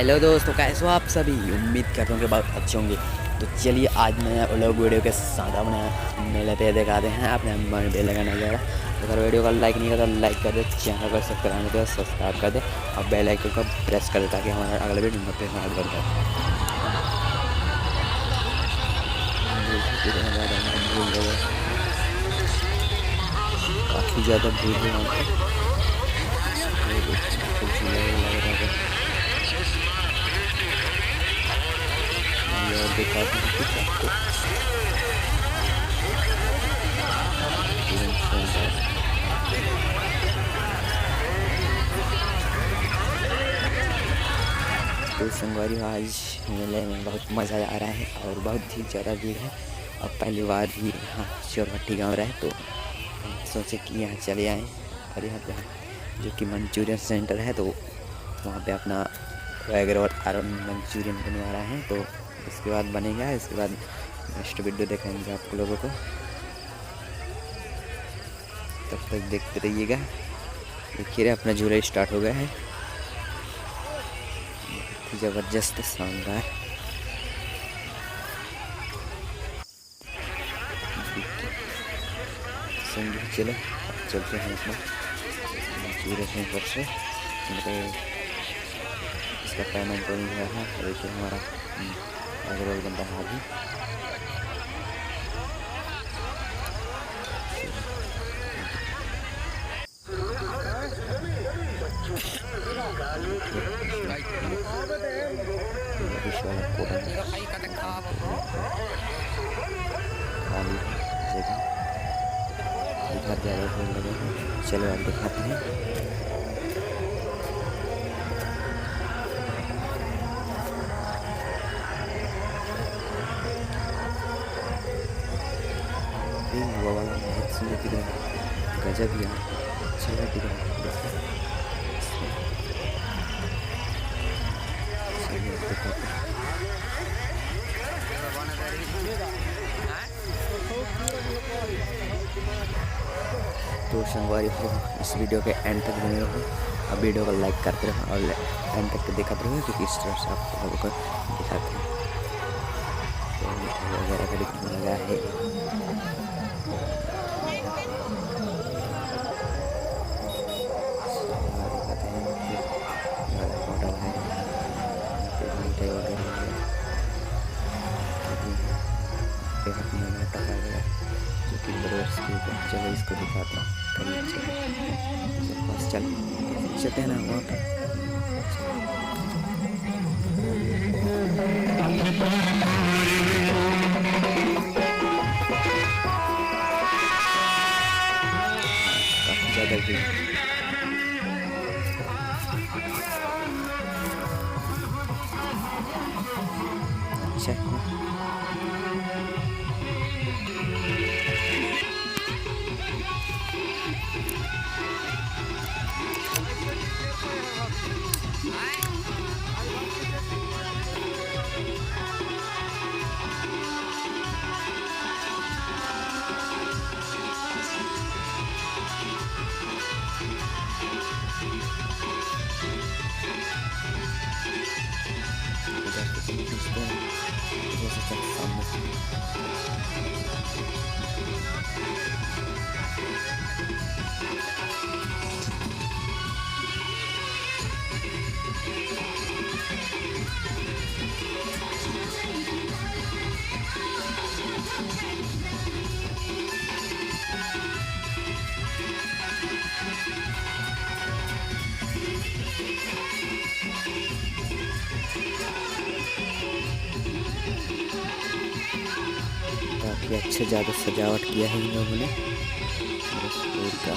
Hello दोस्तों, कैसे हो आप सभी। उम्मीद करता हूँ कि बहुत अच्छे होंगे। तो चलिए आज मैं लोग वीडियो के साथ अपने मेले पे दिखाते हैं अपने मेले का नज़ारा। अगर वीडियो को लाइक नहीं करा तो लाइक कर दे, चैनल को सब्सक्राइब कर सब्सक्राइब कर दे और बेल आइकन को प्रेस कर दे ताकि हमारा अगला वीडियो नोटिफिकेशन कर दे। काफ़ी ज़्यादा भीड़ है यहाँ पर। और दिखाते हैं कुछ आपको। तो संगवारी आज मेले में बहुत मज़ा आ रहा है और बहुत ही ज़्यादा भीड़ है। अब पहली बार भी यहाँ चोरभट्टी गाँव रहा है तो सोचे कि यहाँ चले आएँ। और यहाँ पे जो कि मंचूरियन सेंटर है तो वहाँ पे अपना एग रोल और मंचूरियन बनवा रहा है। तो इसके बाद बनेगा, इसके बाद नेक्स्ट वीडियो दिखाएंगे आप लोगों को। तब तक देखते रहिएगा। देखिए अपना झूला स्टार्ट हो गया है, ज़बरदस्त शानदार। चलो चलते हैं इसमें मंचूरियन सेंटर से। इसका पेमेंट हो गया है और एक हमारा एग रोल बन रहा है अभी। इधर ज़्यादा लगे हैं, चलो आप दिखाते हैं। वाला बहुत सुंदर दिख रहा है, गजब यार, अच्छा दिख रहा है। तो संगवारी हो इस वीडियो के एंड तक बने रहो और वीडियो को लाइक करते रहो और एंड तक दिखाते रहो क्योंकि इस तरह से आप लोगों को दिखाते हैं। तो मिठाई वगैरह का दिखने लगा है। जो कि ब्रोड्स के ऊपर, चलो इसको दिखाता हूँ करीब से। बस चलते हैं ना वहाँ पर। काफ़ी ज़्यादा भीड़। अच्छा काफ़ी अच्छे ज़्यादा सजावट किया है इन लोगों ने। का